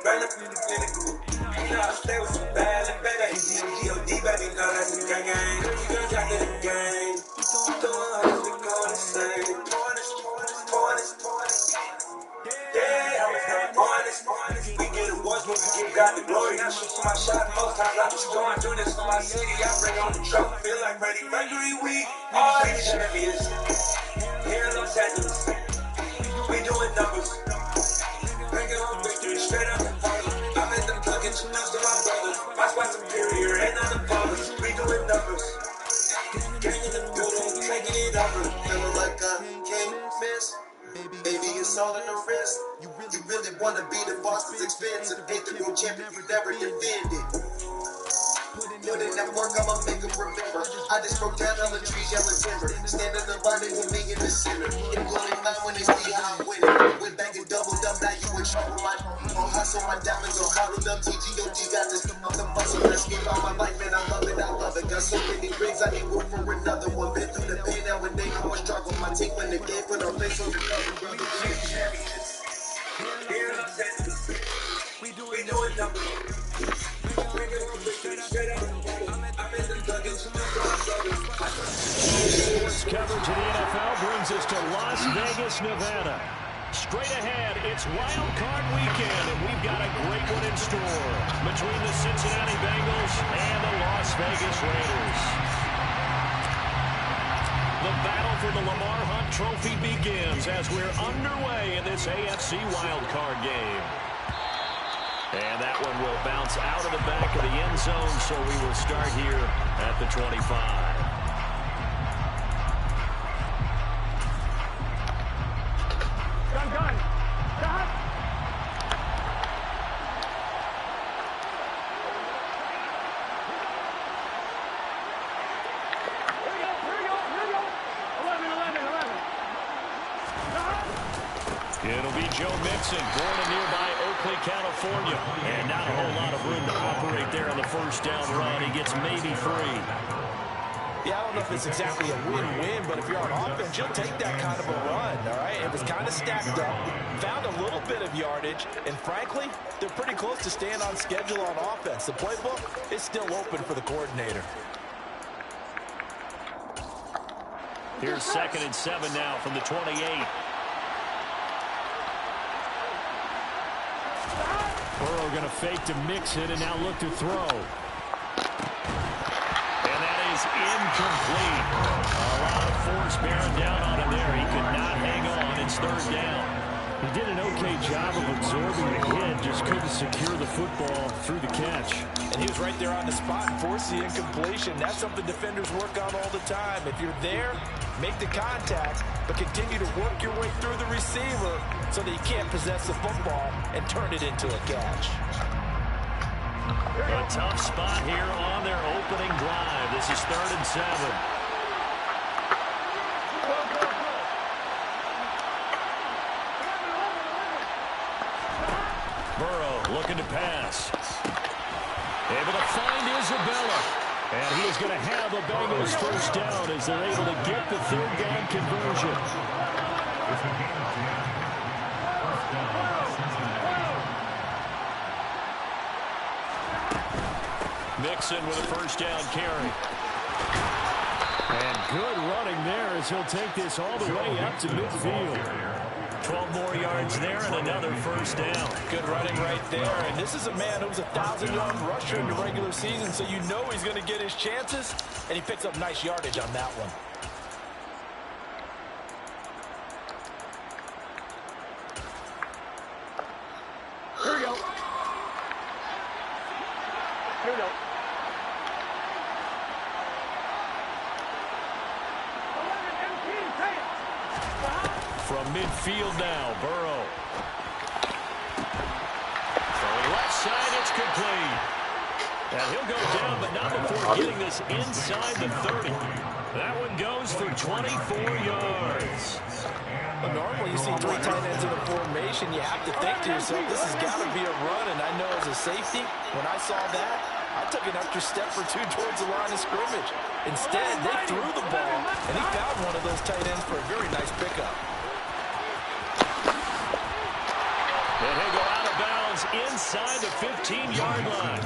burn up in the clinical. You know I stay with some bad and baby. G.O.D. baby, know that's the gang gang. Girls out to the game. Doing us, we going insane. Yeah, I was having points. We get awards when we give God the glory. I shoot for my shot most times. I was going through this for my city. I bring on the trophy. Feel like Freddie Mercury week. All these champions. Here in Los Angeles. We doing numbers. Bringing home victory straight up the party. I made them plug introduced to my brothers. My squad superior, ain't none of fathers. We doing numbers. Gang in the building, taking it over. Feeling like I can't miss. Baby, it's all in the wrist. You really wanna be the boss, it's expensive. Ain't the real champion, you never defended. Put in that work, I'ma make them remember. I just broke down all the trees, yelling timber. Standing the line with me in the center. It blow me mind when they see how I'm winning. Went back and doubled up, now you in trouble. My on hustle, my diamonds on hollowed up. G.O.D. got this off the muscle. Let's get all my life, and I love it, I love it. Got so many rings, I need room for another one. Been through the pain, now and they know I struggle. My team win the game, put our face on the cover, brother. Here in Los Angeles, we doing numbers. Sports coverage of the NFL brings us to Las Vegas, Nevada. Straight ahead, it's Wild Card Weekend, and we've got a great one in store between the Cincinnati Bengals and the Las Vegas Raiders. The battle for the Lamar Hunt Trophy begins as we're underway in this AFC Wild Card game. And that one will bounce out of the back of the end zone, so we will start here at the 25. It'll be Joe Mixon, born in nearby Oakley, California. And not a whole lot of room to operate there on the first down run. He gets maybe 3. Yeah, I don't know if it's exactly a win-win, but if you're on offense, you'll take that kind of a run, all right? It was kind of stacked up, found a little bit of yardage, and frankly, they're pretty close to staying on schedule on offense. The playbook is still open for the coordinator. Here's 2nd and 7 now from the 28. Burrow going to fake to Mixon and now look to throw. And that is incomplete. A lot of force bearing down on him there. He could not hang on. It's 3rd down. He did an okay job of absorbing the hit, just couldn't secure the football through the catch. And he was right there on the spot and forced the incompletion. That's something defenders work on all the time. If you're there, make the contact, but continue to work your way through the receiver so that you can't possess the football and turn it into a catch. A tough spot here on their opening drive. This is 3rd and 7. Burrow looking to pass. Able to find Isabella. And he is going to have a Bengals first down as they're able to get the 3rd down conversion. Mixon with a first down carry. And good running there as he'll take this all the way up to midfield. 12 more yards there and another first down. Good running right there. And this is a man who was a 1,000-yard rusher in the regular season, so you know he's going to get his chances, and he picks up nice yardage on that one. Here we go. Here we go. From midfield now, Burrow. Throwing left side, it's complete. And he'll go down, but not before getting this inside the 30. That one goes for 24 yards. Well, normally you see 3 tight ends in a formation, you have to think to yourself, this has got to be a run. And I know as a safety, when I saw that, I took an extra step or 2 towards the line of scrimmage. Instead, they threw the ball, and he found one of those tight ends for a very nice pickup. And he'll go out of bounds ball's inside the 15-yard line.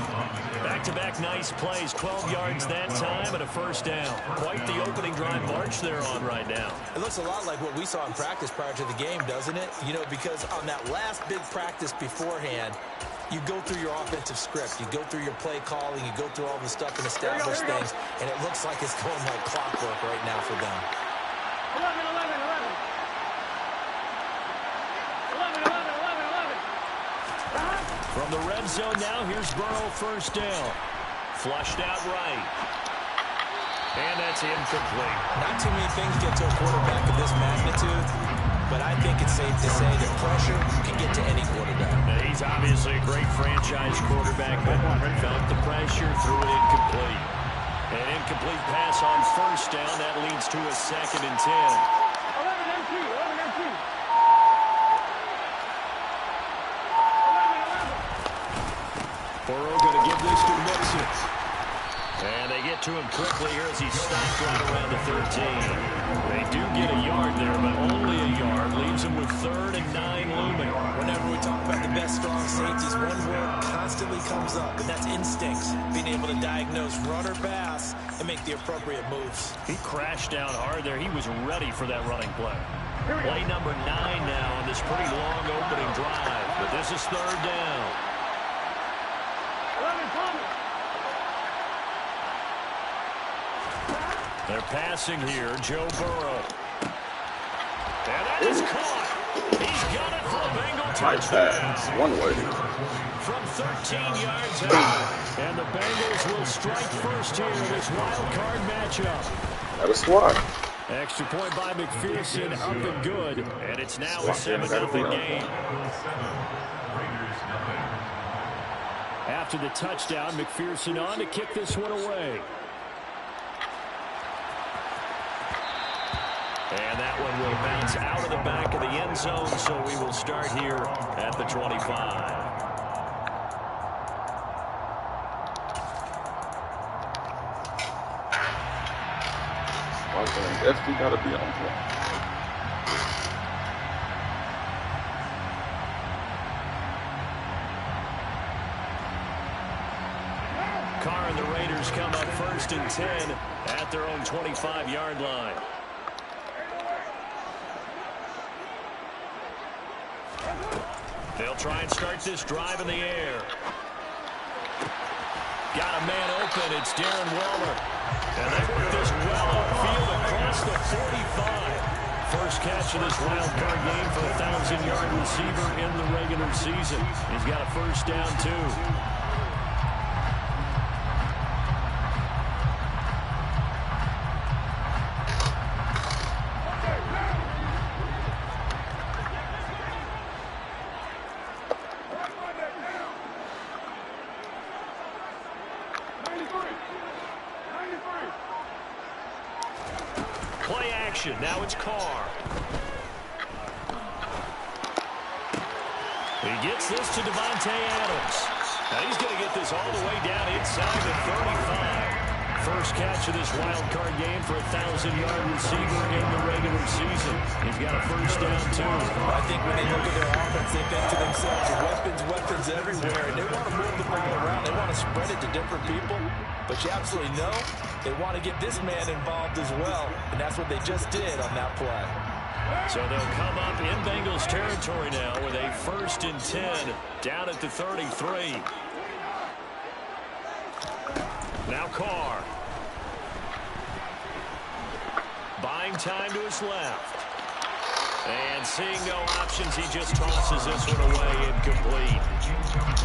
Back-to-back nice plays, 12 yards that time and a first down. Quite the opening drive march they're on right now. It looks a lot like what we saw in practice prior to the game, doesn't it? You know, because on that last big practice beforehand, you go through your offensive script. You go through your play calling. You go through all the stuff and establish things. And it looks like it's going like clockwork right now for them. 11. From the red zone now, here's Burrow, first down. Flushed out right. And that's incomplete. Not too many things get to a quarterback of this magnitude, but I think it's safe to say that pressure can get to any quarterback. Now, he's obviously a great franchise quarterback, but felt the pressure, threw it incomplete. An incomplete pass on first down. That leads to a 2nd and 10. 11 MT. Burrow going to give this to Mixon. And they get to him quickly here as he's stopped right around the 13. They do get a yard there, but only a yard. Leaves him with 3rd and 9 looming. Whenever we talk about the best strong safeties, one word constantly comes up, and that's instincts. Being able to diagnose run or pass and make the appropriate moves. He crashed down hard there. He was ready for that running play. Play number 9 now on this pretty long opening drive. But this is 3rd down. 11 Thomas. They're passing here, Joe Burrow. And that is caught. He's got it for a Bengal touchdown. One way. From 13 yards out. And the Bengals will strike first here in this wild card matchup. That is SWAT. Extra point by McPherson, up and good. And it's now a 7-0 game. After the touchdown, McPherson on to kick this one away. And that one will bounce out of the back of the end zone, so we will start here at the 25. Definitely got to be on point. Carr and the Raiders come up 1st and 10 at their own 25-yard line. They'll try and start this drive in the air. Got a man open. It's Darren Waller. And they work this well upfield across the 45. First catch of this wild card game for a 1,000-yard receiver in the regular season. He's got a first down, too. Play action. Now it's Carr. He gets this to Devontae Adams. Now he's going to get this all the way down inside the 35. First catch of this wild card game for a 1,000-yard receiver in the regular season. He's got a first down, too. I think when they look at their offense, they think to themselves, weapons everywhere, and they want to move the ball around. They want to spread it to different people, but you absolutely know they want to get this man involved as well, and that's what they just did on that play. So they'll come up in Bengals territory now with a 1st and 10 down at the 33. Now Carr. Buying time to his left. And seeing no options, he just tosses this one away incomplete.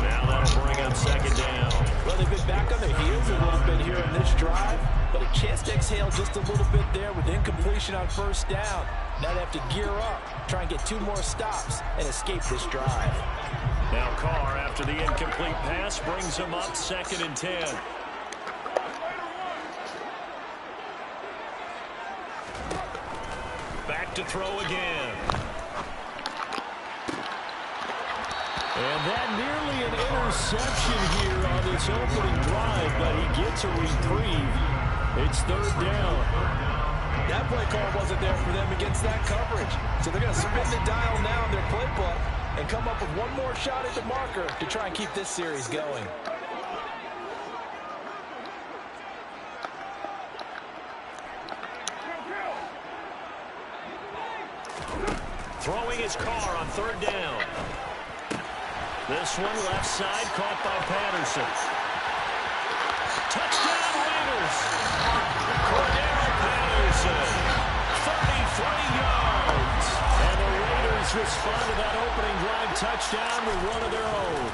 Now that'll bring up 2nd down. Well, they've been back on their heels a little bit here in this drive, but a chance to exhale just a little bit there with incompletion on first down. Now they have to gear up, try and get 2 more stops, and escape this drive. Now Carr, after the incomplete pass, brings him up 2nd and 10. Back to throw again. And that nearly an interception here on this opening drive, but he gets a reprieve. It's 3rd down. That play call wasn't there for them against that coverage. So they're going to spin the dial now in their playbook and come up with one more shot at the marker to try and keep this series going. Throwing his car on third down. This one left side caught by Patterson. Touchdown Raiders. Cordero Patterson. 33 yards. And the Raiders respond to that opening drive touchdown with one of their own.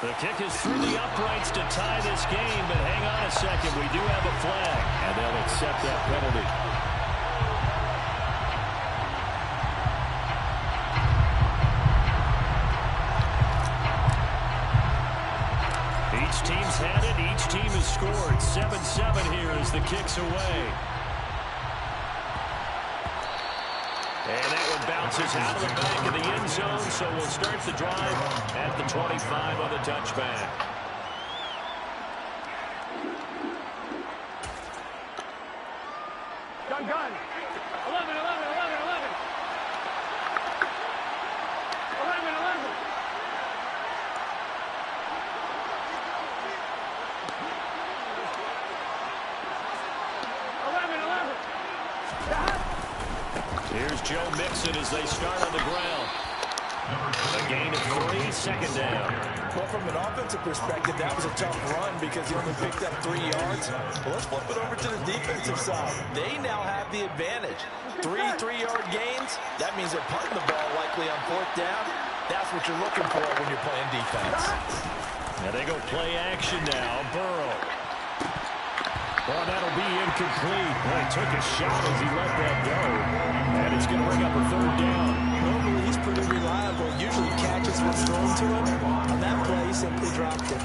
The kick is through the uprights to tie this game, but hang on a second. We do have a flag, and they'll accept that penalty. Each team's had it. Each team has scored. 7-7 here as the kick's away. And that one bounces out of the back of the end zone, so we'll start the drive at the 25 on the touchback. Gun. 11, 11, 11, 11. 11, 11. Here's Joe Mixon as they start on the ground. A gain of 3, second down. Well, from an offensive perspective, that was a tough run because he only picked up 3 yards. Well, let's flip it over to the defensive side. They now have the advantage. 3 3-yard gains. That means they're punting the ball likely on fourth down. That's what you're looking for when you're playing defense. Now they go play action now. Burrow. Oh, that'll be incomplete. Boy, he took a shot as he let that go. And it's going to bring up a third down. Normally, he's pretty reliable. Usually catches what's thrown to him. On that play, he simply dropped it.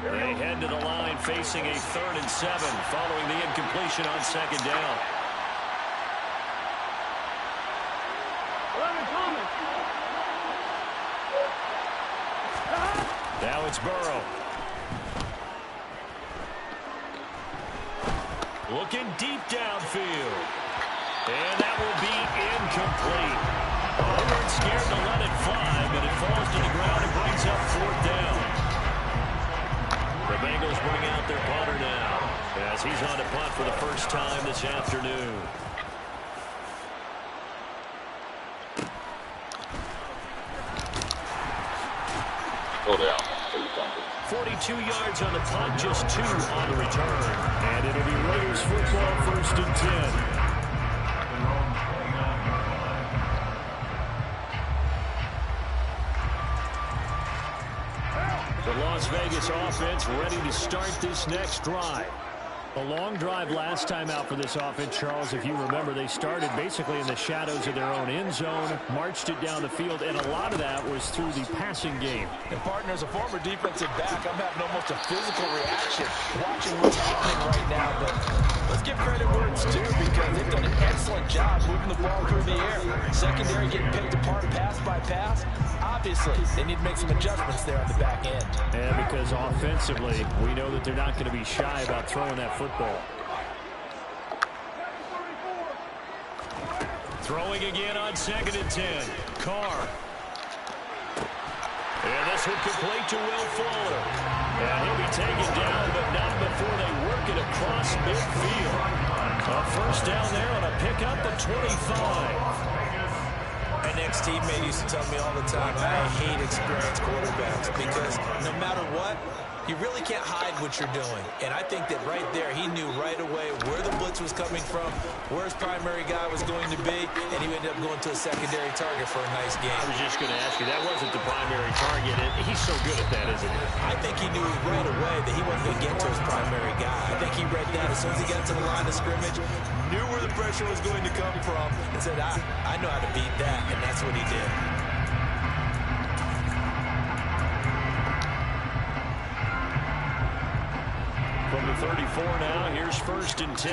They head to the line facing a 3rd and 7 following the incompletion on second down. 11, Thomas. Now it's Burrow. Looking deep downfield. And that will be incomplete. They weren't scared to let it fly, but it falls to the ground and brings up 4th down. The Bengals bring out their punter now as he's on to punt for the first time this afternoon. Go down. 42 yards on the punt, just 2 on the return. And it'll be Raiders football, 1st and 10. The Las Vegas offense ready to start this next drive. A long drive last time out for this offense, Charles. If you remember, they started basically in the shadows of their own end zone, marched it down the field, and a lot of that was through the passing game. And, partner, as a former defensive back, I'm having almost a physical reaction watching what's happening right now. But let's give credit where it's due because they've done an excellent job moving the ball through the air. Secondary getting picked apart pass by pass. Obviously, they need to make some adjustments there on the back end. And because offensively, we know that they're not going to be shy about throwing that football. Throwing again on 2nd and 10. Carr. And this one complete to Will Fuller. And he'll be taken down, but not before they work it across midfield. A first down there on a pickup at 25. My next teammate used to tell me all the time, I hate experienced quarterbacks because no matter what, you really can't hide what you're doing. And I think that right there, he knew right away where the blitz was coming from, where his primary guy was going to be, and he ended up going to a secondary target for a nice game. I was just going to ask you, that wasn't the primary target. He's so good at that, isn't he? I think he knew right away that he wasn't going to get to his primary guy. I think he read that as soon as he got to the line of scrimmage, knew where the pressure was going to come from, and said, I know how to beat that, and that's what he did. From the 34 now, here's 1st and 10.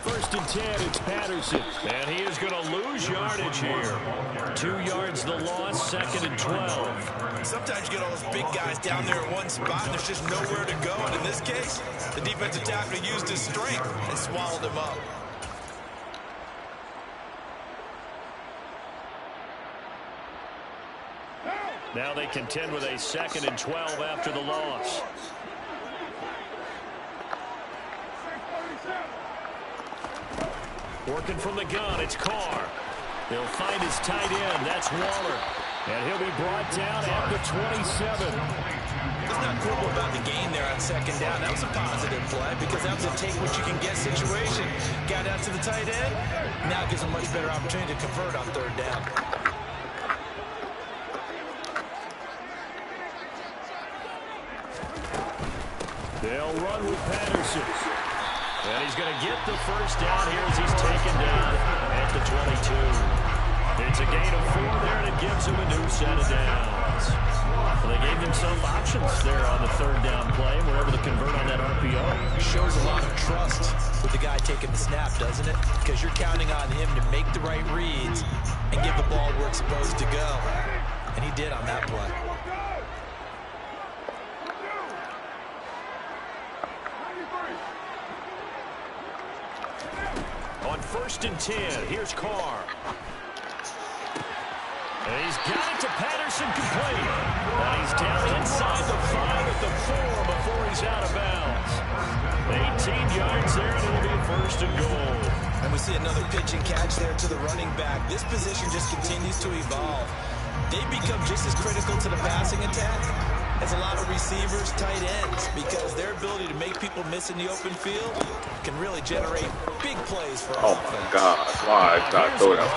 first and 10, it's Patterson. And he is going to lose yardage here. 2 yards the loss, 2nd and 12. Sometimes you get all those big guys down there in one spot, and there's just nowhere to go. And in this case, the defensive tackle used his strength and swallowed him up. Now they contend with a 2nd and 12 after the loss. Working from the gun, it's Carr. They'll find his tight end. That's Waller. And he'll be brought down at the 27. It's not cool about the gain there on 2nd down. That was a positive play because that was a take-what-you-can-get situation. Got out to the tight end. Now it gives a much better opportunity to convert on 3rd down. They'll run with Patterson. And he's going to get the first down here as he's taken down at the 22. It's a gain of 4 there, and it gives him a new set of downs. Well, they gave themselves options there on the 3rd down play, and were able to convert on that RPO. Shows a lot of trust with the guy taking the snap, doesn't it? Because you're counting on him to make the right reads and give the ball where it's supposed to go. And he did on that play. On 1st and 10, here's Carr. And he's got it to Patterson complete. And he's down inside the 5 at the 4 before he's out of bounds. 18 yards there, and it'll be a 1st and goal. And we see another pitch and catch there to the running back. This position just continues to evolve. They become just as critical to the passing attack as a lot of receivers, tight ends, because their ability to make people miss in the open field can really generate big plays for Oh offense. my God! Why did I throw that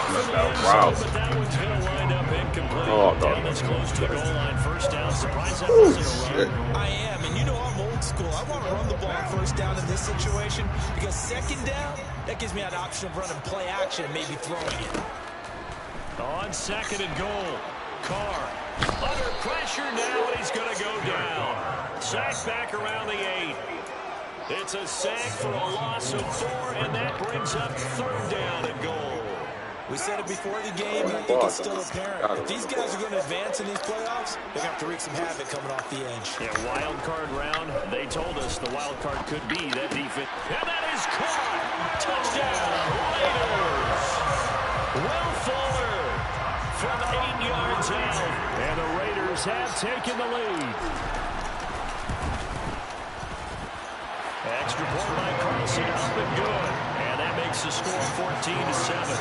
route? But that one's going to wind up incomplete. Oh, no. Down this close to the goal line. 1st down. Surprised that wasn't a run. I am, and you know I'm old school. I want to run the ball on 1st down in this situation because 2nd down, that gives me an option of running play action and maybe throwing it. On 2nd and goal, Carr under pressure now, and he's going to go down. Sack back around the 8. It's a sack for a loss of 4, and that brings up 3rd down and goal. We said it before the game, and I think it's still apparent. If these guys are going to advance in these playoffs, they're going to have to wreak some havoc coming off the edge. Yeah, wild card round. They told us the wild card could be that defense. And that is caught. Touchdown, Raiders. Will Fuller from 8 yards out. And the Raiders have taken the lead. Extra point by Carlson, up and good. And that makes the score 14-7.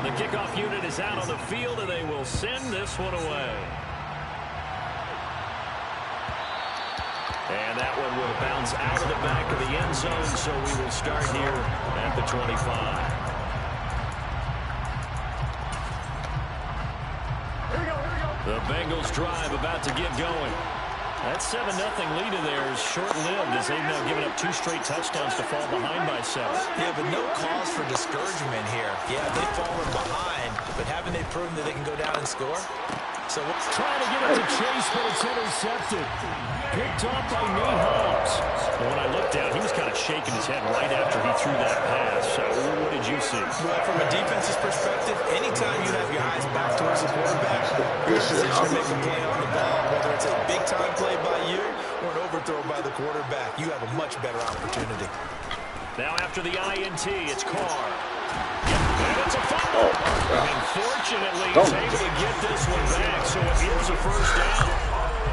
The kickoff unit is out on the field, and they will send this one away. And that one will bounce out of the back of the end zone, so we will start here at the 25. The Bengals drive about to get going. That 7-0 lead of theirs short-lived as they've now given up 2 straight touchdowns to fall behind by 7. Yeah, but no cause for discouragement here. Yeah, they've fallen behind, but haven't they proven that they can go down and score? So trying to get it to Chase, but it's intercepted. Picked off by Nate Holmes. And when I looked down, he was kind of shaking his head right after he threw that pass. So what did you see? Well, from a defense's perspective, anytime you have your eyes back towards the quarterback, you're in a position to make a play on the ball. Whether it's a big-time play by you or an overthrow by the quarterback, you have a much better opportunity. Now after the INT, it's Carr. And it's a fumble. Unfortunately, he's able to get this one back, so it is a 1st down.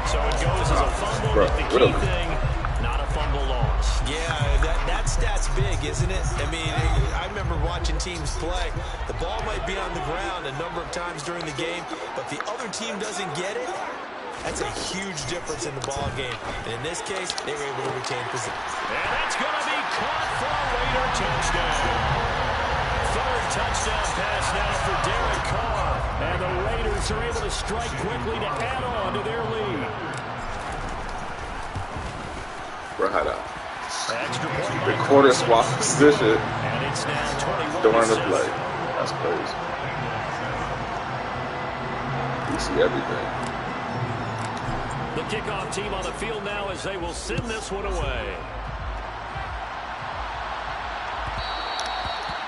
So it goes as a fumble, but the key thing, not a fumble loss. Yeah, that stat's big, isn't it? I mean, I remember watching teams play. The ball might be on the ground a number of times during the game, but the other team doesn't get it. That's a huge difference in the ball game. And in this case, they were able to retain possession. And that's going to be caught for a Raider touchdown. 3rd touchdown pass now for Derek Carr. And the Raiders are able to strike quickly to add on to their lead. Right out. Extra point. The quarter swap position And it's now 21 during the play. That's crazy. You see everything. The kickoff team on the field now as they will send this one away.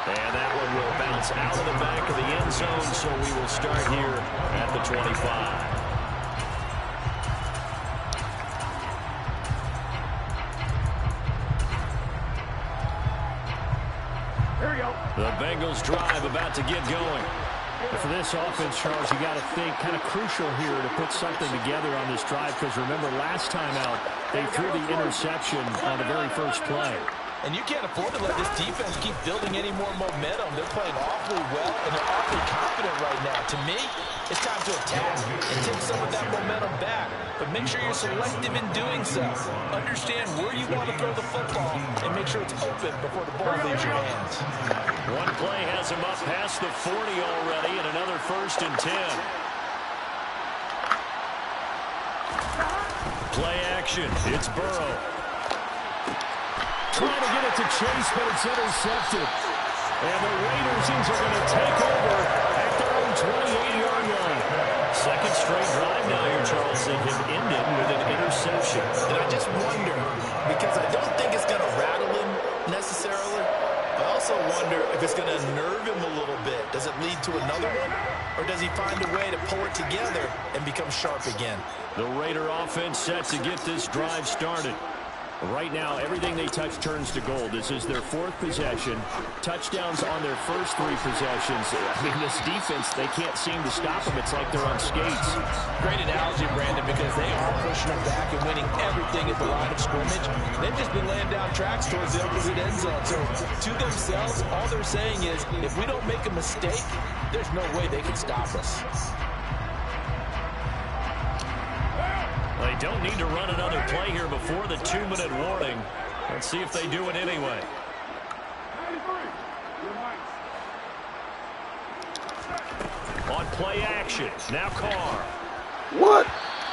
And that one will bounce out of the back of the end zone, so we will start here at the 25. Here we go. The Bengals drive about to get going. For this offense, Charles, you got to think kind of crucial here to put something together on this drive, because remember last time out they threw the interception on the very first play. And you can't afford to let this defense keep building any more momentum. They're playing awfully well, and they're awfully confident right now. To me, it's time to attack and take some of that momentum back. But make sure you're selective in doing so. Understand where you want to throw the football and make sure it's open before the ball leaves your hands. One play has him up past the 40 already, and another 1st and 10. Play action. It's Burrow. Trying to get it to Chase, but it's intercepted. And the Raiders are going to take over at their own 28-yard line. Second straight drive now here, Charles, that have ended with an interception. And I just wonder, because I don't think it's going to rattle him necessarily. I also wonder if it's going to nerve him a little bit. Does it lead to another one? Or does he find a way to pull it together and become sharp again? The Raider offense set to get this drive started. Right now, everything they touch turns to gold. This is their 4th possession. Touchdowns on their first 3 possessions. I mean, this defense, they can't seem to stop them. It's like they're on skates. Great analogy, Brandon, because they are pushing them back and winning everything at the line of scrimmage. They've just been laying down tracks towards the opposite end zone. So, to themselves, all they're saying is, if we don't make a mistake, there's no way they can stop us. They don't need to run another play here before the 2-minute warning. Let's see if they do it anyway. On play action, now Carr. What?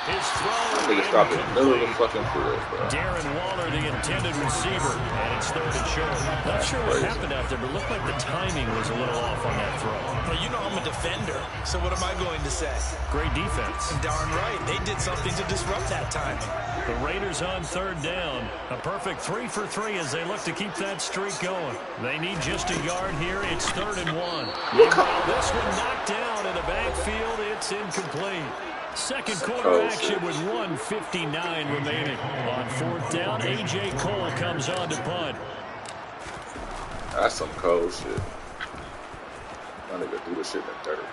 His throw Nigga stopped in the middle of the fucking field, bro. Darren Waller, the intended receiver, and it's 3rd and short. Not sure what happened out there, but it looked like the timing was a little off on that throw. Well, you know I'm a defender, so what am I going to say? Great defense. Darn right. They did something to disrupt that timing. The Raiders on 3rd down. A perfect 3 for 3 as they look to keep that streak going. They need just a yard here. It's 3rd and 1. Meanwhile, this one knocked down in the backfield. It's incomplete. Second quarter action with 1:59 remaining. On 4th down, A.J. Cole comes on to punt. That's some cold shit. My nigga do this shit in the dirt.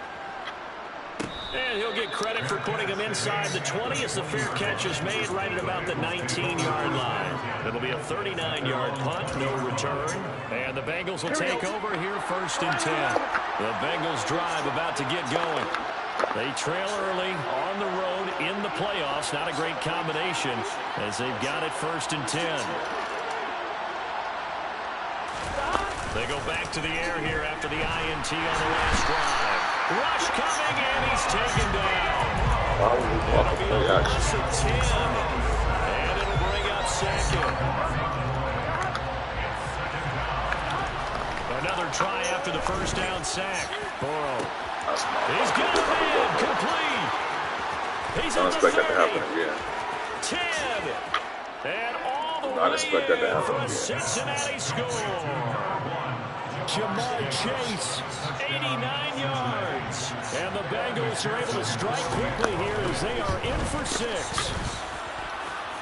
And he'll get credit for putting him inside the 20 as the fair catch is made right at about the 19-yard line. It'll be a 39-yard punt, no return. And the Bengals will take over here 1st and 10. The Bengals drive about to get going. They trail early on the road in the playoffs. Not a great combination as they've got it 1st and 10. They go back to the air here after the INT on the last drive. Rush coming, and he's taken down. It'll be a loss of 10, and it'll bring up 2nd. Another try after the 1st down sack. Burrow. He's got a man complete. He's on the 30. That to happen again. 10. And all the Not expect that to happen from again. Cincinnati score. Jamar Chase, 89 yards. And the Bengals are able to strike quickly here as they are in for 6.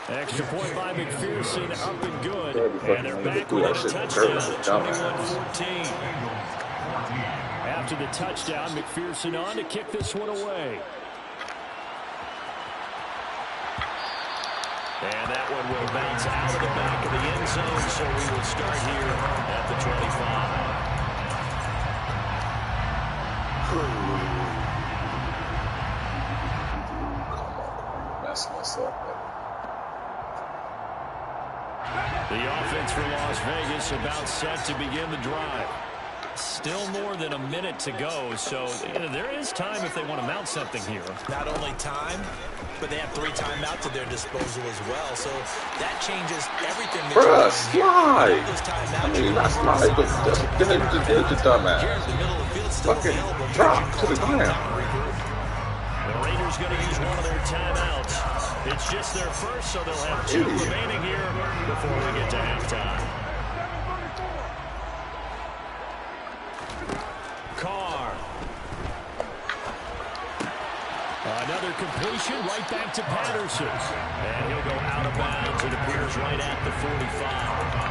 Extra point by McPherson, up and good. And they're back with a touchdown at 21-14. After the touchdown, McPherson on to kick this one away. And that one will bounce out of the back of the end zone, so we will start here at the 25. That's messed up, The offense for Las Vegas about set to begin the drive. Still more than a minute to go, so there is time if they want to mount something here. Not only time, but they have 3 timeouts at their disposal as well, so that changes everything. Bruh, slide. I mean, not slide, but just get it to dumbass. Fucking drop to the ground. The Raiders going to use one of their timeouts. It's just their first, so they'll have 2 remaining here before we get to halftime. Carr. Another completion right back to Patterson. And he'll go out of bounds. It appears right at the 45.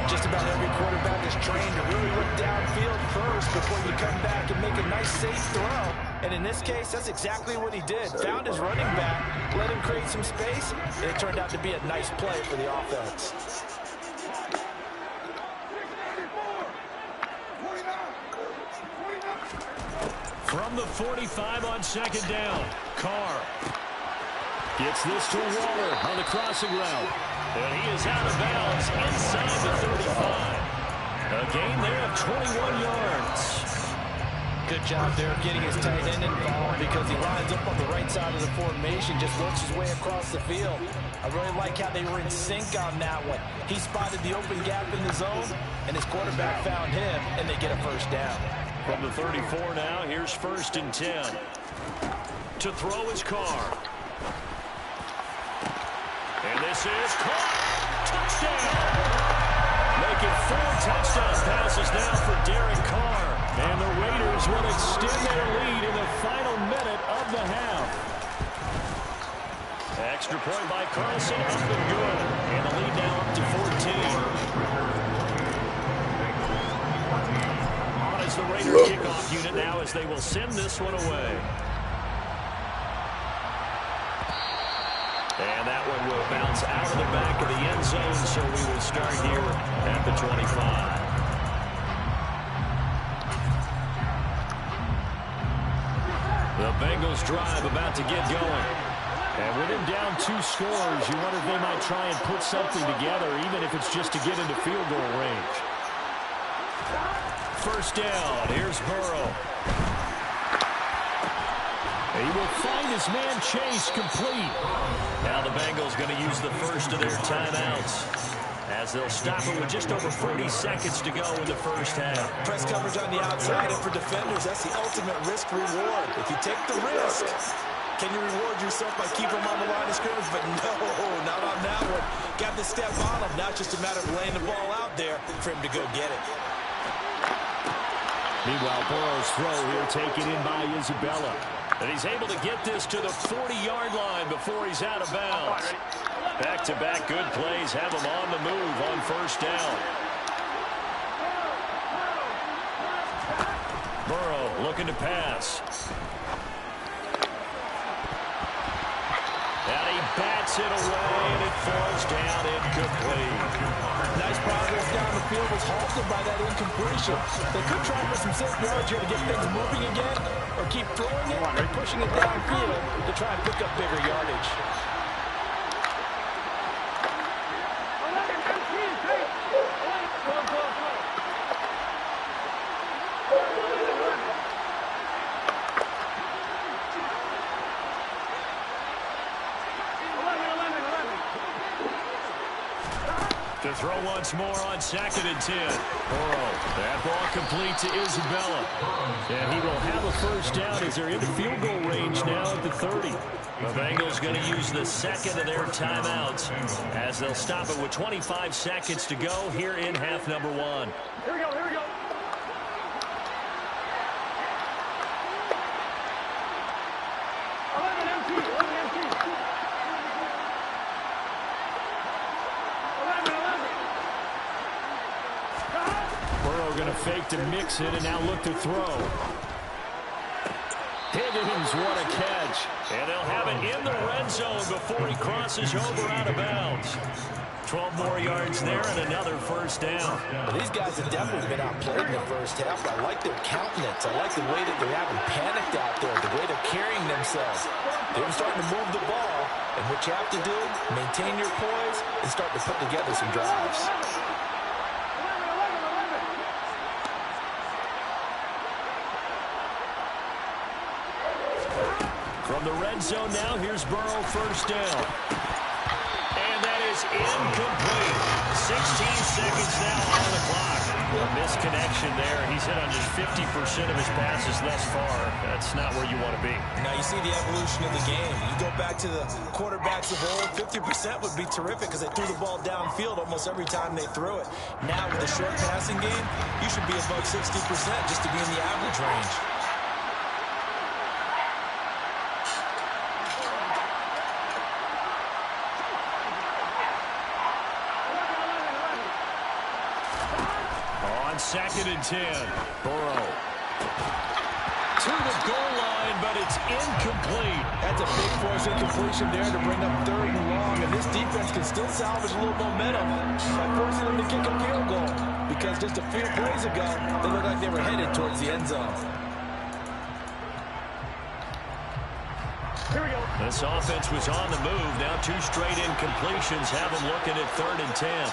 Just about every quarterback is trained to really look downfield first before you come back and make a nice safe throw. And in this case, that's exactly what he did. Found his running back, let him create some space, and it turned out to be a nice play for the offense. From the 45 on second down, Carr gets this to Waller on the crossing route. And he is out of bounds inside the 35. A gain there of 21 yards. Good job there getting his tight end involved because he lines up on the right side of the formation, just works his way across the field. I really like how they were in sync on that one. He spotted the open gap in the zone, and his quarterback found him, and they get a first down. From the 34 now, here's 1st and 10. To throw his Carr. And this is caught. Touchdown. Making 4 touchdown passes now for Derek Carr. And the Raiders will extend their lead in the final minute of the half. Extra point by Carlson, up and good. And the lead now up to 14. On is the Raider kickoff unit now as they will send this one away. And that one will bounce out of the back of the end zone, so we will start here at the 25. The Bengals drive about to get going. And with him down 2 scores, you wonder if they might try and put something together, even if it's just to get into field goal range. First down, here's Burrow. He will find his man Chase complete. Now the Bengals going to use the first of their timeouts as they'll stop it with just over 40 seconds to go in the first half. Press coverage on the outside, and for defenders, that's the ultimate risk-reward. If you take the risk, can you reward yourself by keeping them on the line of scrimmage? But no, not on that one. Got the step on him. Now it's just a matter of laying the ball out there for him to go get it. Meanwhile, Burrow's throw here taken in by Isabella. And he's able to get this to the 40-yard line before he's out of bounds. Back-to-back good plays have him on the move on first down. Burrow looking to pass. And he bats it away, and it falls down incomplete. Nice progress down the field was halted by that incompletion. They could try for some safe yards here to get things moving again, or keep throwing it and pushing it downfield to try and pick up bigger yardage. To throw once more on 2nd and 10. Burrow, that ball complete to Isabella. And he will have a first down as they're in the field goal range now at the 30. The Bengals going to use the second of their timeouts as they'll stop it with 25 seconds to go here in half number 1. Here we go, here we go. Going to fake to mix it and now look to throw. Higgins, what a catch. And they'll have it in the red zone before he crosses over out of bounds. 12 more yards there and another first down. Well, these guys have definitely been outplayed in the first half. I like their countenance. I like the way that they haven't panicked out there, the way they're carrying themselves. They're starting to move the ball, and what you have to do, maintain your poise and start to put together some drives. From the red zone now, here's Burrow first down. And that is incomplete. 16 seconds now on the clock. A misconnection there. He's hit on just 50% of his passes thus far. That's not where you want to be. Now you see the evolution of the game. You go back to the quarterbacks of old, 50% would be terrific because they threw the ball downfield almost every time they threw it. Now with the short passing game, you should be above 60% just to be in the average range. On 2nd and 10, Burrow. To the goal line, but it's incomplete. That's a big force incompletion there to bring up 3rd and long, and this defense can still salvage a little momentum by forcing them to kick a field goal, because just a few plays ago, they looked like they were headed towards the end zone. Here we go. This offense was on the move. Now 2 straight incompletions have them looking at 3rd and 10.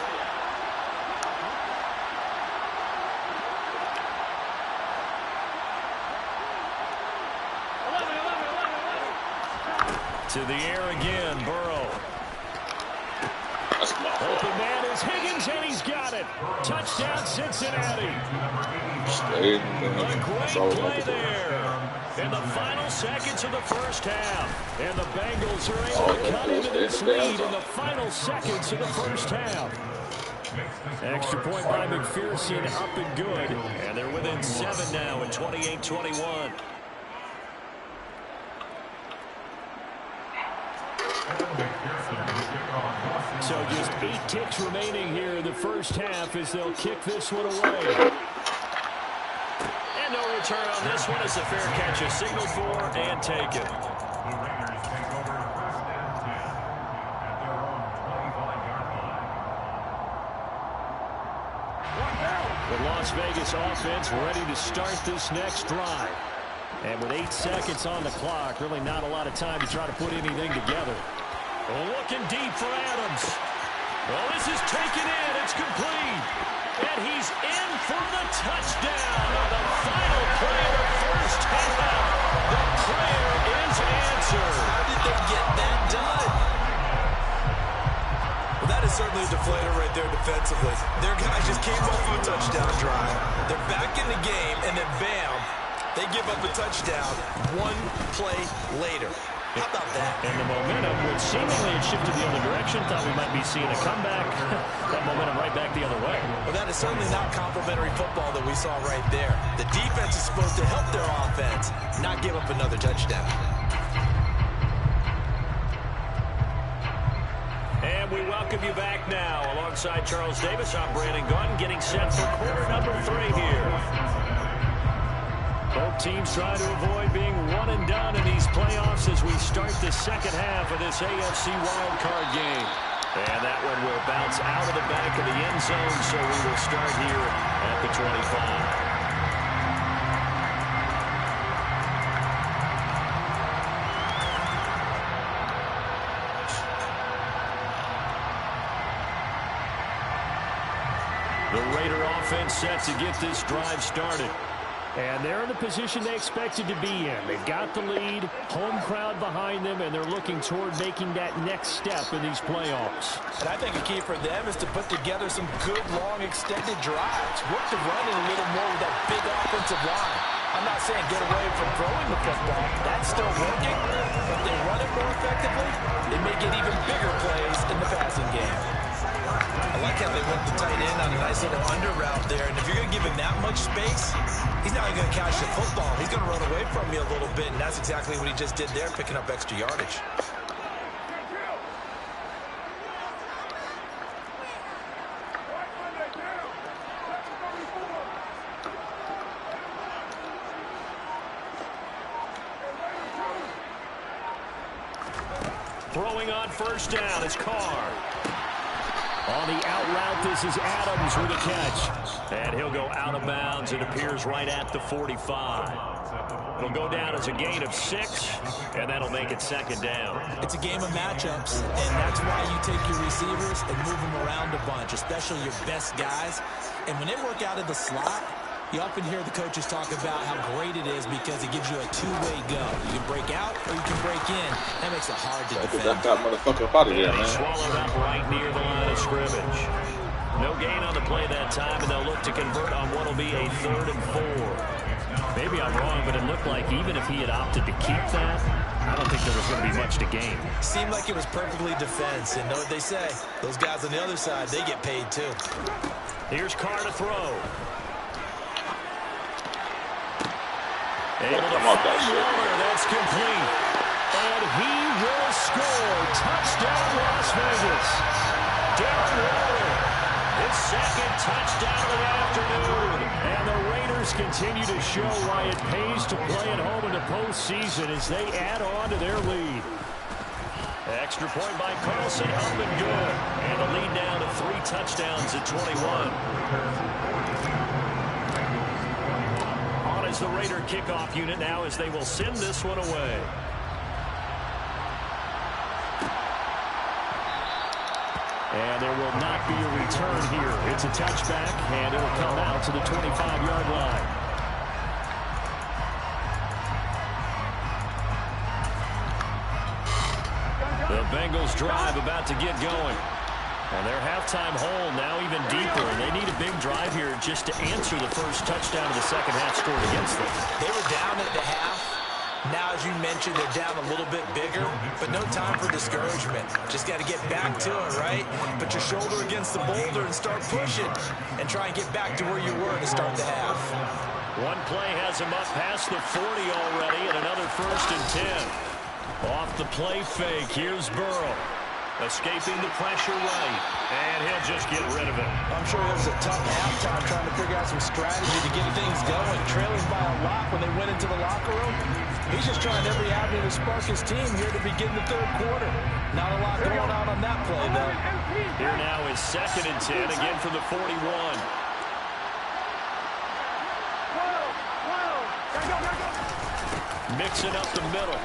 To the air again, Burrow. Open man is Higgins, and he's got it. Touchdown, Cincinnati. A great play there. In the final seconds of the first half. And the Bengals are able to cut into this lead in the final seconds of the first half. Extra point by McPherson, up and good. And they're within 7 now at 28-21. So just 8 ticks remaining here in the first half as they'll kick this one away. And no return on this one as the fair catch is signaled for and taken. The Las Vegas offense ready to start this next drive. And with 8 seconds on the clock, really not a lot of time to try to put anything together. Looking deep for Adams. Well, this is taken in. It's complete. And he's in for the touchdown on the final play of the first half. The prayer is answered. How did they get that done? Well, that is certainly a deflator right there defensively. Their guys just came off of a touchdown drive. They're back in the game, and then bam, they give up a touchdown 1 play later. How about that? And the momentum, which seemingly had shifted the other direction, thought we might be seeing a comeback. That momentum right back the other way. Well, that is certainly not complimentary football that we saw right there. The defense is supposed to help their offense, not give up another touchdown. And we welcome you back now. Alongside Charles Davis, I'm Brandon Gunn, getting set for quarter number 3 here. Both teams trying to avoid being one and done in these playoffs as we start the second half of this AFC wildcard game. And that one will bounce out of the back of the end zone, so we will start here at the 25. The Raider offense set to get this drive started. And they're in the position they expected to be in. They've got the lead, home crowd behind them, and they're looking toward making that next step in these playoffs. And I think a key for them is to put together some good, long, extended drives. Work the run in a little more with that big offensive line. I'm not saying get away from throwing the football. That's still working. If they run it more effectively, they may get even bigger plays in the passing game. I like how they went the tight end on a nice little under route there. And if you're going to give him that much space, he's not going to catch the football. He's going to run away from you a little bit, and that's exactly what he just did there, picking up extra yardage. Throwing on first down is Carr. On the out route, this is Adams with a catch. And he'll go out of bounds. It appears right at the 45. It'll go down as a gain of 6, and that'll make it second down. It's a game of matchups, and that's why you take your receivers and move them around a bunch, especially your best guys. And when they work out of the slot, You often hear the coaches talk about how great it is because it gives you a two-way go. You can break out or you can break in. That makes it hard to defend. Get that motherfucker up out of there, man. Swallowed up right near the line of scrimmage. No gain on the play that time, and they'll look to convert on what will be a 3rd and 4. Maybe I'm wrong, but it looked like even if he had opted to keep that, I don't think there was going to be much to gain. Seemed like it was perfectly defense, and know what they say? Those guys on the other side, they get paid too. Here's Carr to throw. Able to find Waller. That's complete. And he will score. Touchdown, Las Vegas. Darren Waller, his 2nd touchdown of the afternoon. And the Raiders continue to show why it pays to play at home in the postseason as they add on to their lead. Extra point by Carlson, up and good. And the lead down to 3 touchdowns at 21. Is the Raider kickoff unit now as they will send this one away. And there will not be a return here. It's a touchback, and it'll come out to the 25-yard line. The Bengals drive about to get going. And their halftime hole now even deeper, and they need a big drive here just to answer the first touchdown of the second half scored against them. They were down at the half. Now, as you mentioned, they're down a little bit bigger, but no time for discouragement. Just got to get back to it, right? Put your shoulder against the boulder and start pushing, and try and get back to where you were to start the half. One play has him up past the 40 already, and another 1st and 10. Off the play fake, here's Burrow. Escaping the pressure right, and he'll just get rid of it. I'm sure it was a tough halftime trying to figure out some strategy to get things going. Trailing by a lot when they went into the locker room. He's just trying every avenue to spark his team here to begin the 3rd quarter. Not a lot going on that play, though. Here now is 2nd and 10, again from the 41. Mixing up the middle.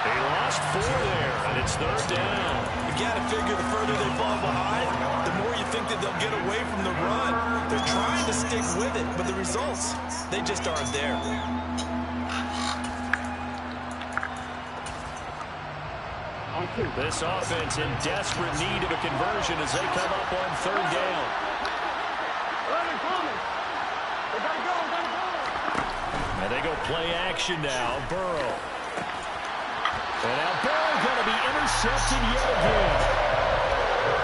He lost 4 there, and it's 3rd down. You got to figure the further they fall behind, the more you think that they'll get away from the run. They're trying to stick with it, but the results, they just aren't there. This offense in desperate need of a conversion as they come up on 3rd down. And they go play action now. Burrow. And now Burrow going to be intercepted yet again.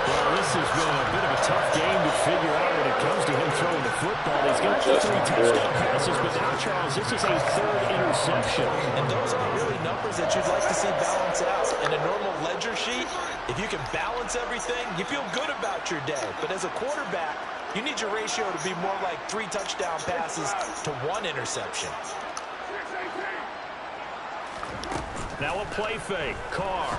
Well, this has been a bit of a tough game to figure out when it comes to him throwing the football. He's got 3 touchdown passes, but now, Charles, this is a 3rd interception. And those are really numbers that you'd like to see balance out. In a normal ledger sheet, if you can balance everything, you feel good about your day. But as a quarterback, you need your ratio to be more like 3 touchdown passes to 1 interception. Now a play fake. Carr.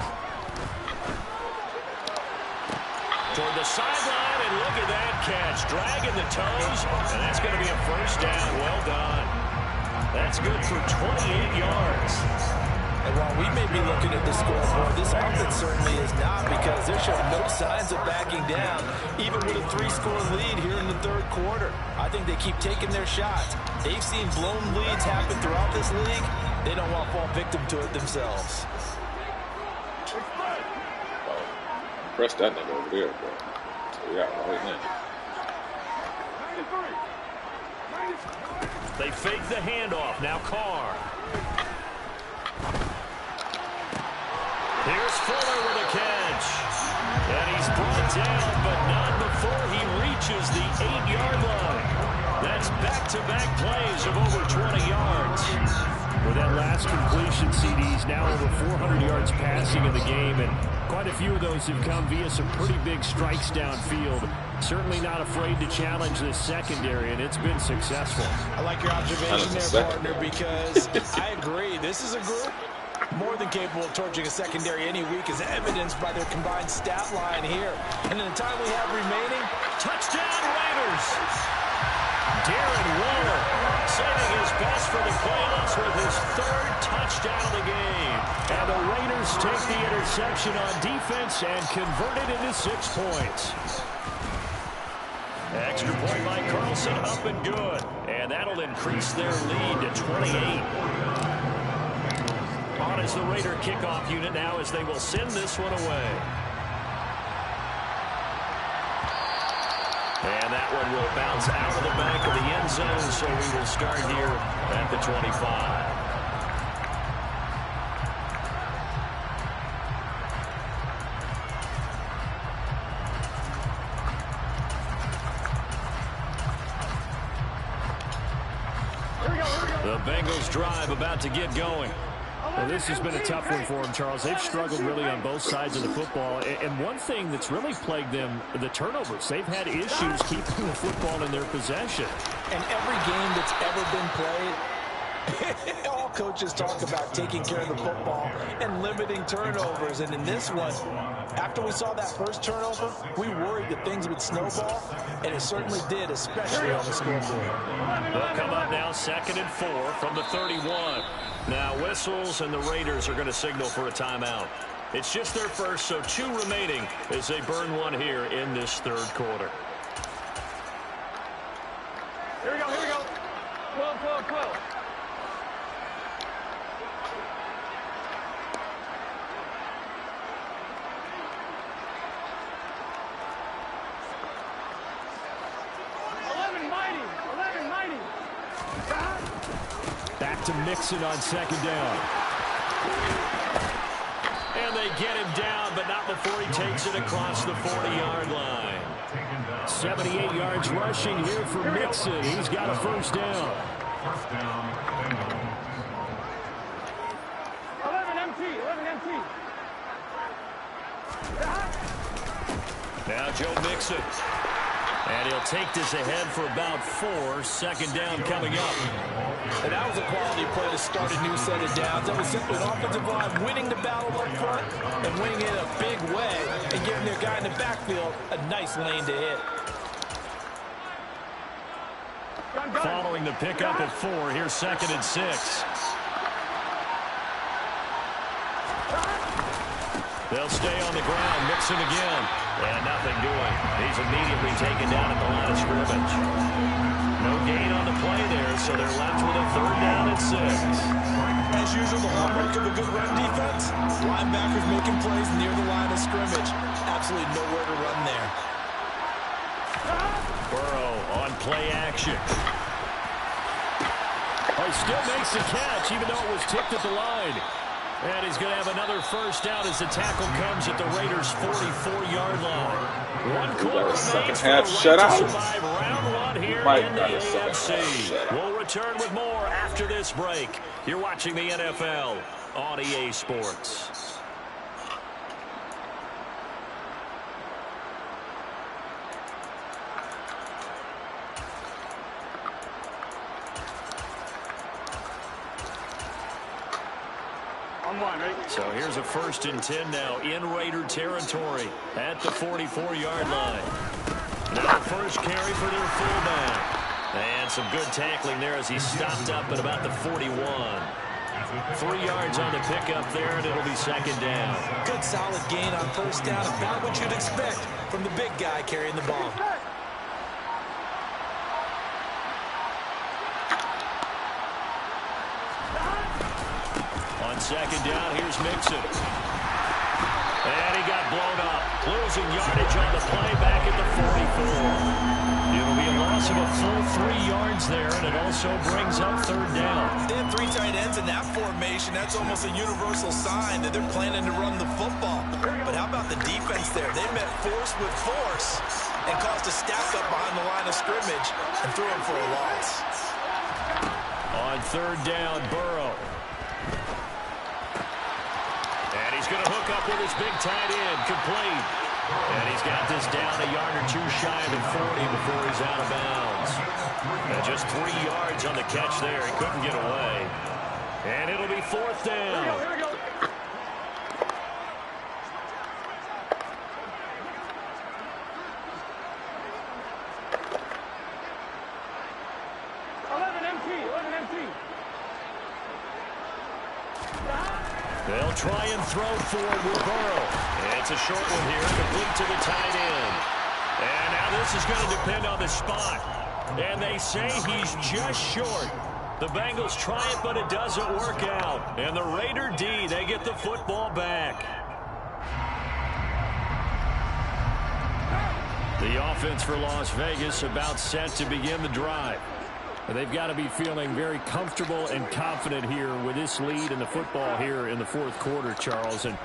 Toward the sideline, and look at that catch. Dragging the toes, and that's going to be a 1st down. Well done. That's good for 28 yards. And while we may be looking at the scoreboard, this offense certainly is not, because they're showing no signs of backing down, even with a 3-score lead here in the 3rd quarter. I think they keep taking their shots. They've seen blown leads happen throughout this league. They don't want to fall victim to it themselves. Press that nigga over there, bro. So yeah, right now. They fake the handoff. Now Carr. Here's Fuller with a catch. And he's brought down, but not before he reaches the 8-yard line. That's back-to-back plays of over 20 yards. With that last completion, CD's now over 400 yards passing in the game, and quite a few of those have come via some pretty big strikes downfield. Certainly not afraid to challenge this secondary, and it's been successful. I like your observation there, partner, because I agree. This is a group more than capable of torching a secondary any week, as evidenced by their combined stat line here. And in the time we have remaining, touchdown Raiders! Darren Waller saving his best for the playoffs with his 3rd touchdown of the game. And the Raiders take the interception on defense and convert it into 6 points. Extra point by Carlson, up and good. And that'll increase their lead to 28. On is the Raider kickoff unit now as they will send this one away. And that one will bounce out of the back of the end zone, so we will start here at the 25. The Bengals drive about to get going. Well, this has been a tough one for them, Charles. They've struggled really on both sides of the football. And one thing that's really plagued them, the turnovers. They've had issues keeping the football in their possession. And every game that's ever been played, all coaches talk about taking care of the football and limiting turnovers. And in this one, after we saw that first turnover, we worried that things would snowball, and it certainly did, especially on the scoreboard. They'll come up now 2nd and 4 from the 31. Now whistles, and the Raiders are going to signal for a timeout. It's just their first, so 2 remaining as they burn one here in this third quarter. Here we go, here we go. 12, 12, 12. Back to Mixon on 2nd down. And they get him down, but not before he takes it across the 40-yard line. 78 yards rushing here for Mixon. He's got a first down. 11 empty. Now Joe Mixon. And he'll take this ahead for about 4. 2nd down coming up. And that was a quality play to start a new set of downs. That was simply an offensive line winning the battle up front and winning it a big way and giving their guy in the backfield a nice lane to hit. Following the pickup of 4, here's 2nd and 6. They'll stay on the ground. Mixon again. And nothing doing. He's immediately taken down at the line of scrimmage. No gain on the play there, so they're left with a 3rd down and 6. As usual, the hallmark of a good run defense, linebackers making plays near the line of scrimmage. Absolutely nowhere to run there. Burrow on play action. Oh, he still makes the catch, even though it was tipped at the line. And he's going to have another first down as the tackle comes at the Raiders' 44-yard line. 1 quarter remains for the Raiders to survive round 1 here in the AFC. We'll return with more after this break. You're watching the NFL on EA Sports. So here's a 1st and 10 now in Raider territory at the 44-yard line. Now the first carry for their fullback. And some good tackling there as he stopped up at about the 41. 3 yards on the pickup there, and it'll be 2nd down. Good solid gain on 1st down, about what you'd expect from the big guy carrying the ball. On 2nd down, here's Mixon. And he got blown up. Losing yardage on the play back at the 44. It'll be a loss of a full 3 yards there, and it also brings up 3rd down. They have 3 tight ends in that formation. That's almost a universal sign that they're planning to run the football. But how about the defense there? They met force with force and caused a stack up behind the line of scrimmage and threw him for a loss. On 3rd down, Burrow. And he's going to hook up with his big tight end, complete. And he's got this down a yard or 2 shy of the 40 before he's out of bounds. And just 3 yards on the catch there. He couldn't get away. And it'll be 4th down. Here we go. They'll try and throw forward with Burrow. It's a short one here, complete to the tight end. And now this is going to depend on the spot. And they say he's just short. The Bengals try it, but it doesn't work out. And the Raider D, they get the football back. The offense for Las Vegas about set to begin the drive. They've got to be feeling very comfortable and confident here with this lead in the football here in the fourth quarter, Charles. And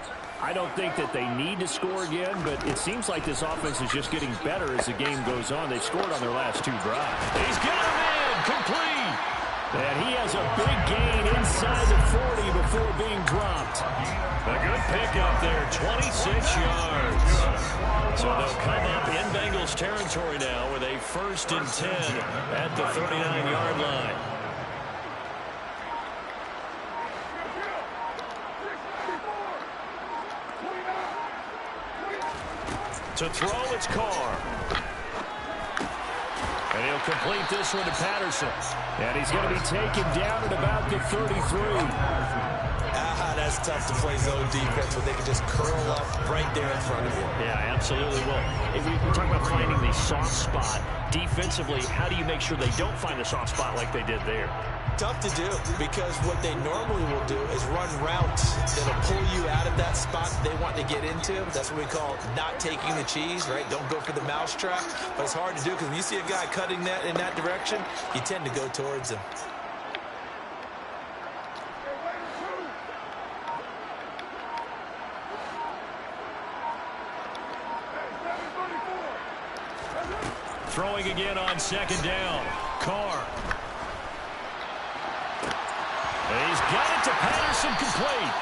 I don't think that they need to score again, but it seems like this offense is just getting better as the game goes on. They've scored on their last 2 drives. He's got him in, complete. And he has a big gain inside the 40 before being dropped. A good pickup there, 26 yards. So they'll come up in Bengals territory now with a 1st and 10 at the 39-yard line. To throw, it's Carr. And he'll complete this one to Patterson. And he's going to be taken down at about the 33. That's tough to play zone defense when they can just curl up right there in front of you. Yeah, absolutely will. If we talk about finding the soft spot defensively, how do you make sure they don't find the soft spot like they did there? Tough to do, because what they normally will do is run routes that'll pull you out of that spot they want to get into. That's what we call not taking the cheese, right? Don't go for the mousetrap. But it's hard to do because when you see a guy cutting that in that direction, you tend to go towards him. Throwing again on 2nd down. Carr. And he's got it to Patterson, complete.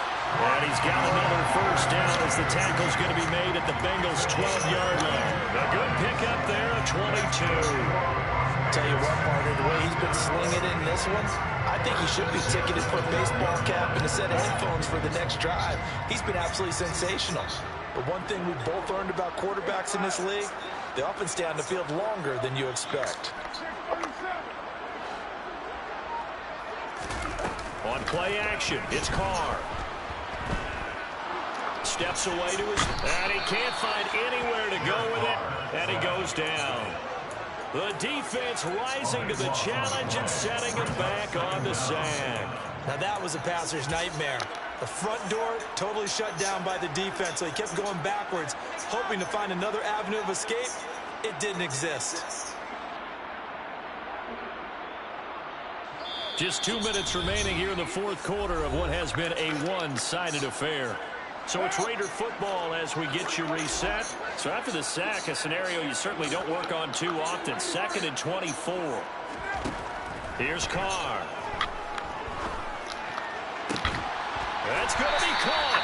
And he's got another 1st down as the tackle's going to be made at the Bengals' 12-yard line. A good pickup there at 22. Tell you what, partner, the way he's been slinging in this one, I think he should be ticketed for a baseball cap and a set of headphones for the next drive. He's been absolutely sensational. But one thing we've both learned about quarterbacks in this league, they often stay on the field longer than you expect. On play action, it's Carr. Steps away to his... And he can't find anywhere to go with it. And he goes down. The defense rising to the challenge and setting him back on the sack. Now that was a passer's nightmare. The front door totally shut down by the defense, so he kept going backwards, hoping to find another avenue of escape. It didn't exist. Just 2 minutes remaining here in the fourth quarter of what has been a one-sided affair. So it's Raider football as we get you reset. So after the sack, a scenario you certainly don't work on too often. 2nd and 24. Here's Carr. That's going to be caught.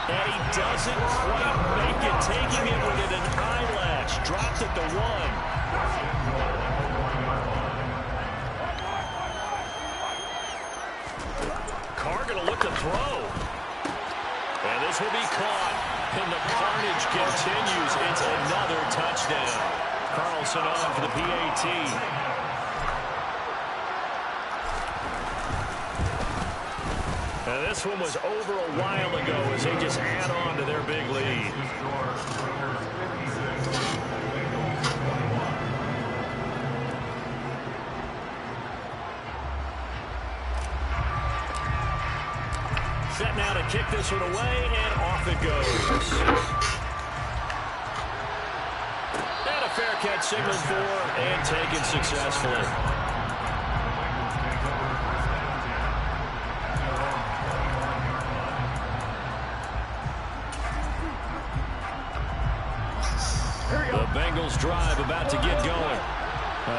And he doesn't quite make it, taking it within an eyelash. Dropped at the 1. Carr going to look to throw. And this will be caught. And the carnage continues. It's another touchdown. Carlson on for the PAT. Now this one was over a while ago as they just add on to their big lead. Set now to kick this one away, and off it goes. And a fair catch signaled for and taken successfully. The Bengals drive about to get going.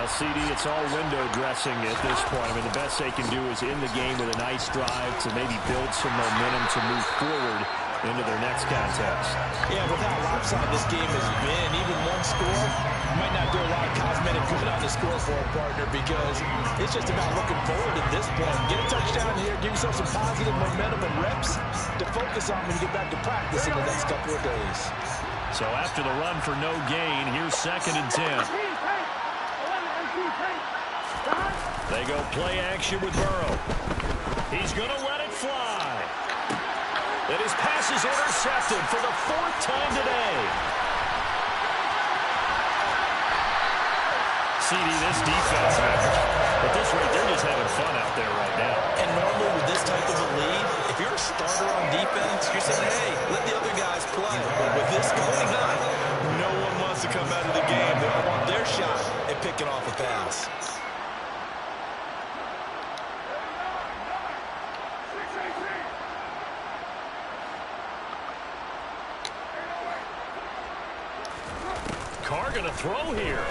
CD, it's all window dressing at this point. I mean, the best they can do is in the game with a nice drive to maybe build some momentum to move forward into their next contest. Yeah, with how lopsided this game has been, even one score might not do a lot of cosmetic good on the scoreboard, partner, because it's just about looking forward at this point. Get a touchdown here, give yourself some positive momentum and reps to focus on when you get back to practice in the next couple of days. So after the run for no gain, here's 2nd and 10. They go play action with Burrow. He's going to let it fly. And his pass is intercepted for the 4th time today. CD, this defense, man. At this rate, they're just having fun out there right now. And normally with this type of a lead, if you're a starter on defense, you're saying, hey, let the other guys play. But with this going on, no one wants to come out of the game. They all want their shot at picking off a pass. Carr going to throw here.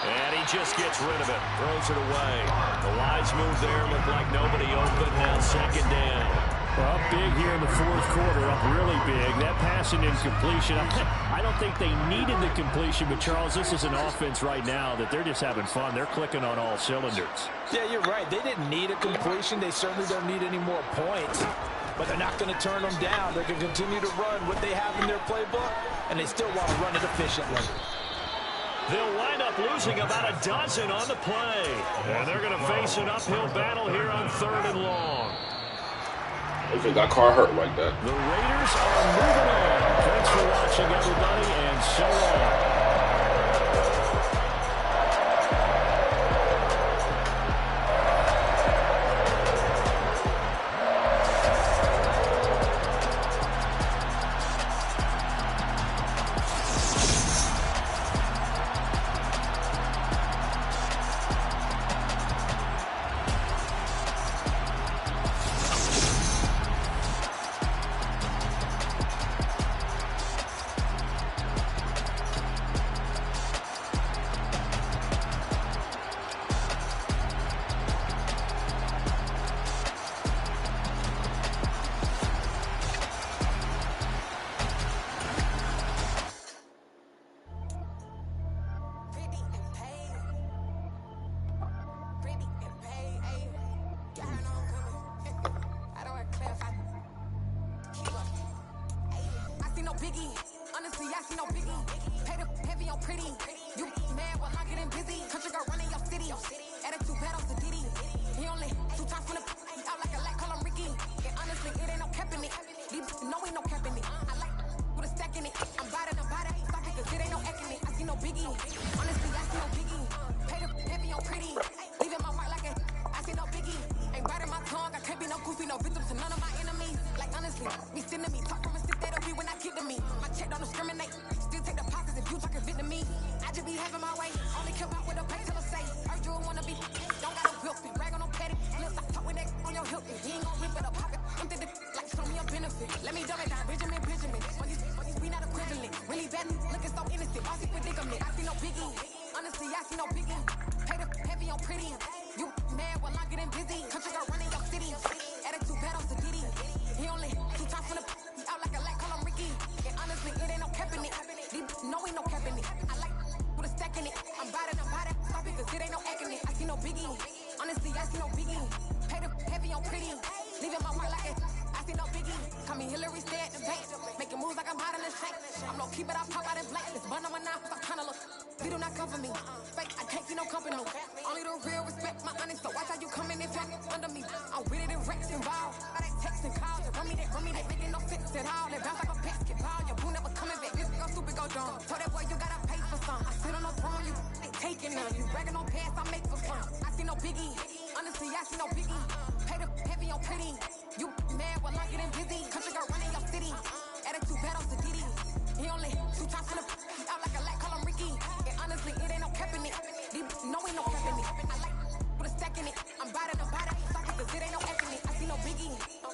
And he just gets rid of it. Throws it away. The wise move there. Looked like nobody open. Now second down. Well, up big here in the fourth quarter. Up really big. That passing incompletion. I don't think they needed the completion, but Charles, this is an offense right now that they're just having fun. They're clicking on all cylinders. Yeah, you're right. They didn't need a completion. They certainly don't need any more points. But they're not going to turn them down. They're going to continue to run what they have in their playbook, and they still want to run it efficiently. They'll wind up losing about a dozen on the play. And they're going to face an uphill battle here on 3rd and long. If it got Carr hurt like that. The Raiders are moving on. Thanks for watching, everybody, and so long.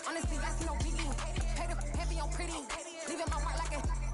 Honestly, I see no biggie. Pay the heavy on pretty. Leaving my mark like a